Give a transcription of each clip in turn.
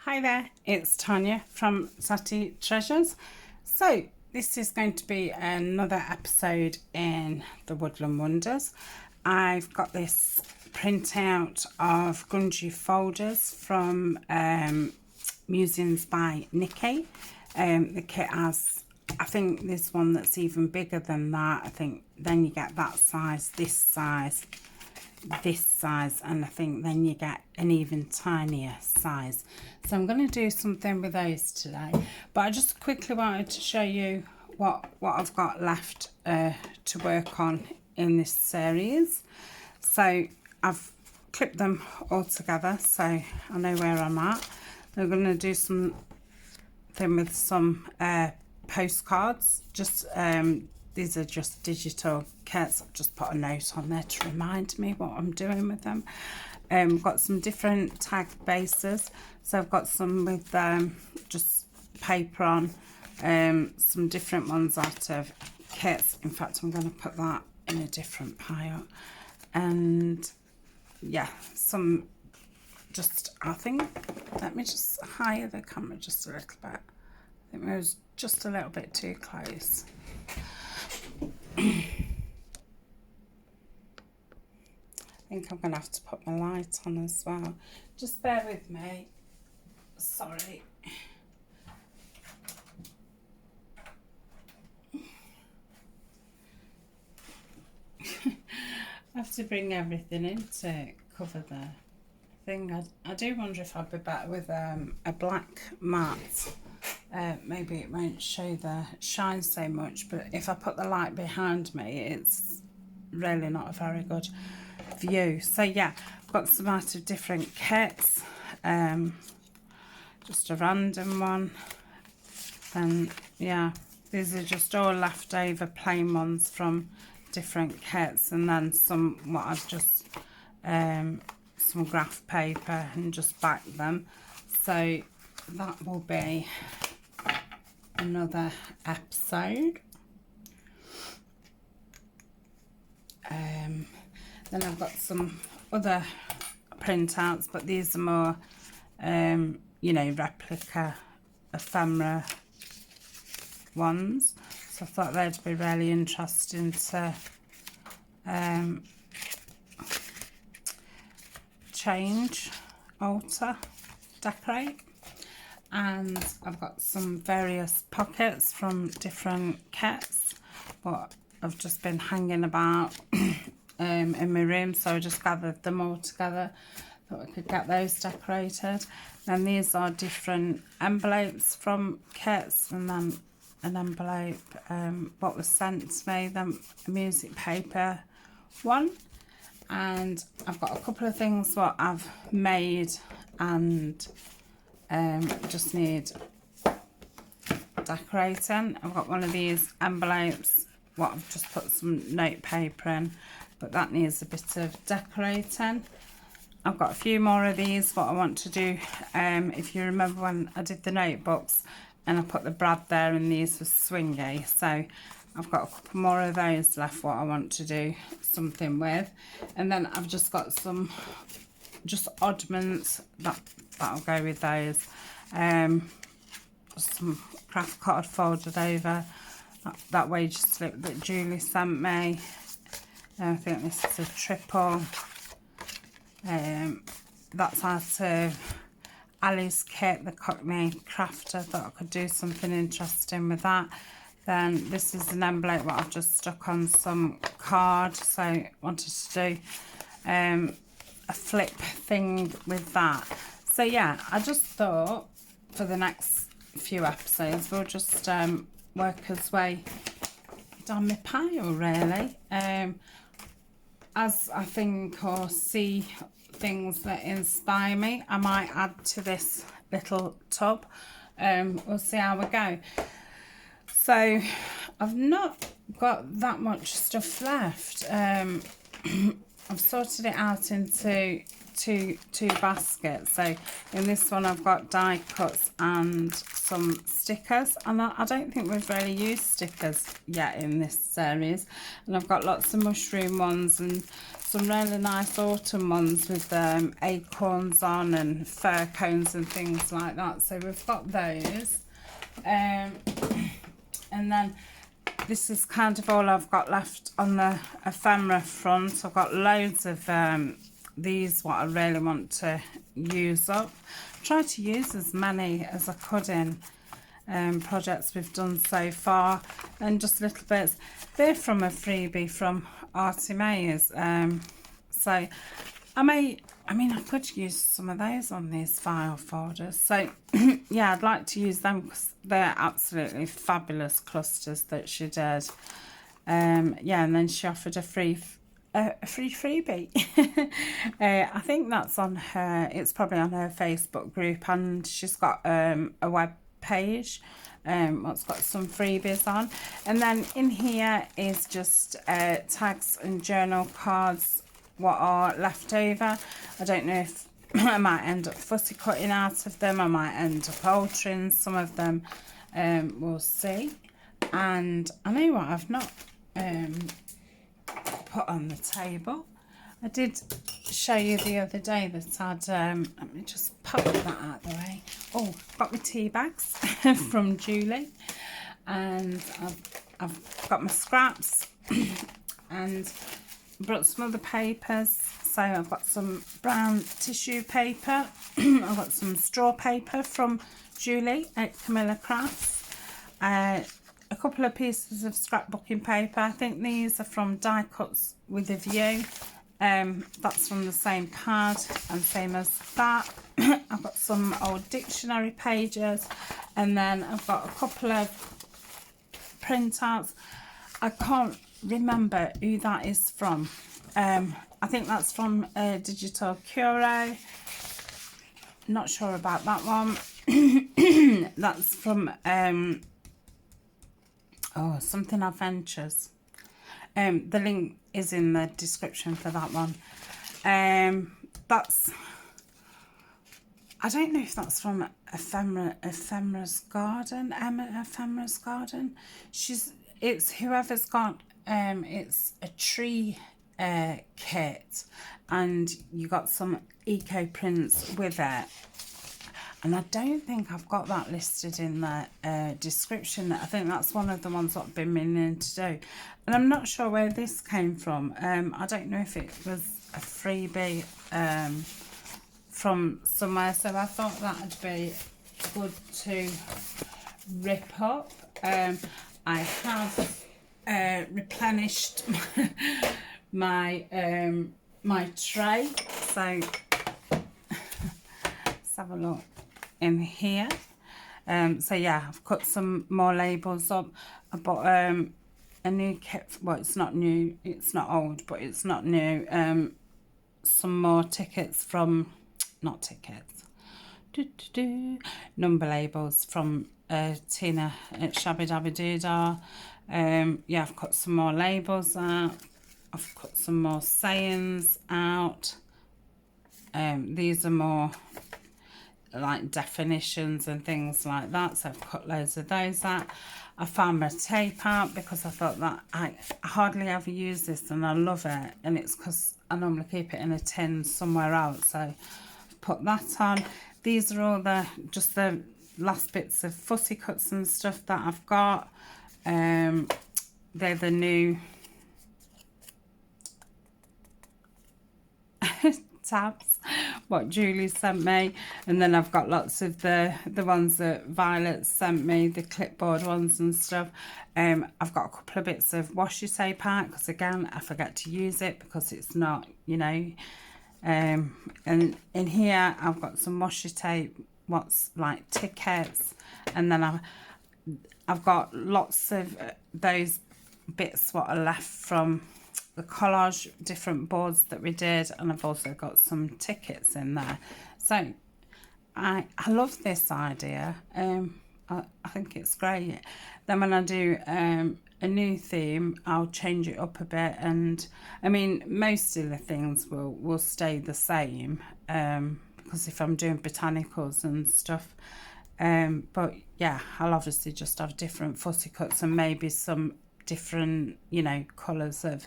Hi there, it's Tania from Tatty Treasures. So this is going to be another episode in the Woodland Wonders. I've got this printout of Gunju folders from Musings by Nikki. The kit has, I think this one that's even bigger than that. I think then you get that size, this size, and I think then you get an even tinier size. So I'm going to do something with those today, but I just quickly wanted to show you what I've got left to work on in this series. So I've clipped them all together so I know where I'm at. I'm going to do something with some postcards. Just these are just digital kits. I've just put a note on there to remind me what I'm doing with them. Got some different tag bases. So I've got some with just paper on, some different ones out of kits. In fact, I'm going to put that in a different pile. And yeah, some just, I think, let me just higher the camera just a little bit. I think it was just a little bit too close. I think I'm going to have to put my light on as well. Just bear with me. Sorry. I have to bring everything in to cover the thing. I do wonder if I'd be better with a black matte. Maybe it won't show the shine so much, but if I put the light behind me, it's really not a very good view. So yeah, I've got some out of different kits, just a random one, and yeah, these are just all leftover plain ones from different kits, and then some what I've just some graph paper and just backed them. So that will be another episode. Then I've got some other printouts, but these are more you know, replica ephemera ones, so I thought they'd be really interesting to change, alter, decorate. And I've got some various pockets from different kits, but I've just been hanging about in my room, so I just gathered them all together. Thought I could get those decorated. Then these are different envelopes from kits, and then an envelope what was sent to me, then a music paper one. And I've got a couple of things what I've made and just need decorating. I've got one of these envelopes what I've just put some note paper in, but that needs a bit of decorating. I've got a few more of these what I want to do. If you remember when I did the notebooks and I put the brad there and these were swingy, so I've got a couple more of those left what I want to do something with. And then I've just got some just oddments that'll go with those. Some craft card folded over that wage slip that Julie sent me. I think this is a triple. That's out of Ali's kit, the Cockney Crafter. Thought I could do something interesting with that. Then this is an envelope what I've just stuck on some card, so I wanted to do a flip thing with that. So yeah, I just thought for the next few episodes we'll just work as way down my pile really. As I think or see things that inspire me, I might add to this little tub. We'll see how we go. So I've not got that much stuff left. I've sorted it out into two baskets. So in this one I've got die cuts and some stickers, and I don't think we've really used stickers yet in this series. And I've got lots of mushroom ones and some really nice autumn ones with acorns on and fir cones and things like that. So we've got those. And then this is kind of all I've got left on the ephemera front. I've got loads of these what I really want to use up. Try to use as many as I could in projects we've done so far, and just little bits. They're from a freebie from Artie Mayers, so I mean I could use some of those on these file folders. So yeah, I'd like to use them because they're absolutely fabulous clusters that she did. Yeah, and then she offered a free freebie. I think that's on her, it's probably on her Facebook group, and she's got a web page what's got some freebies on. And then in here is just tags and journal cards what are left over. I don't know if I might end up fussy cutting out of them, I might end up altering some of them, we'll see. And I know what I've not put on the table. I did show you the other day that I'd, let me just pop that out of the way. Oh, got my tea bags from Julie, and I've got my scraps and brought some other papers. So I've got some brown tissue paper, I've got some straw paper from Julie at Camilla Crafts, a couple of pieces of scrapbooking paper. I think these are from Die Cuts with a View. That's from the same pad and same as that. I've got some old dictionary pages, and then I've got a couple of printouts. I can't remember who that is from. I think that's from Digital Curio. Not sure about that one. That's from oh, something Adventures. The link is in the description for that one. That's, I don't know if that's from Ephemera's Garden, Ephemera's Garden. It's whoever's got, it's a tree kit, and you got some eco prints with it. And I don't think I've got that listed in the description. I think that's one of the ones that I've been meaning to do. And I'm not sure where this came from. I don't know if it was a freebie from somewhere. So I thought that would be good to rip up. I have replenished my my tray. So let's have a look in here. So yeah, I've cut some more labels up. I bought a new kit. Well, it's not new, it's not old, but it's not new. Some more tickets from, not tickets, number labels from Tina at Shabby Dabby Doodah. Yeah, I've cut some more labels out. I've cut some more sayings out. These are more like definitions and things like that, so I've cut loads of those out. I found my tape out because I thought that I hardly ever use this and I love it, and it's because I normally keep it in a tin somewhere else, so I've put that on. These are all just the last bits of fussy cuts and stuff that I've got. They're the new tabs what Julie sent me, and then I've got lots of the ones that Violet sent me, the clipboard ones and stuff. I've got a couple of bits of washi tape out because again I forget to use it because it's not, you know, and in here I've got some washi tape what's like tickets, and then I've got lots of those bits what are left from the collage, different boards that we did, and I've also got some tickets in there. So I love this idea. I think it's great. Then when I do a new theme, I'll change it up a bit, and I mean most of the things will stay the same, because if I'm doing botanicals and stuff, but yeah, I'll obviously just have different fussy cuts and maybe some different, you know, colours of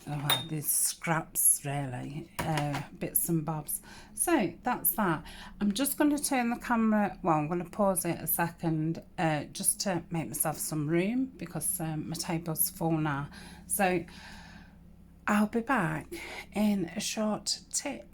oh, these scraps really, bits and bobs. So that's that. I'm just going to turn the camera, well, I'm going to pause it a second just to make myself some room because my table's full now. So I'll be back in a short tip.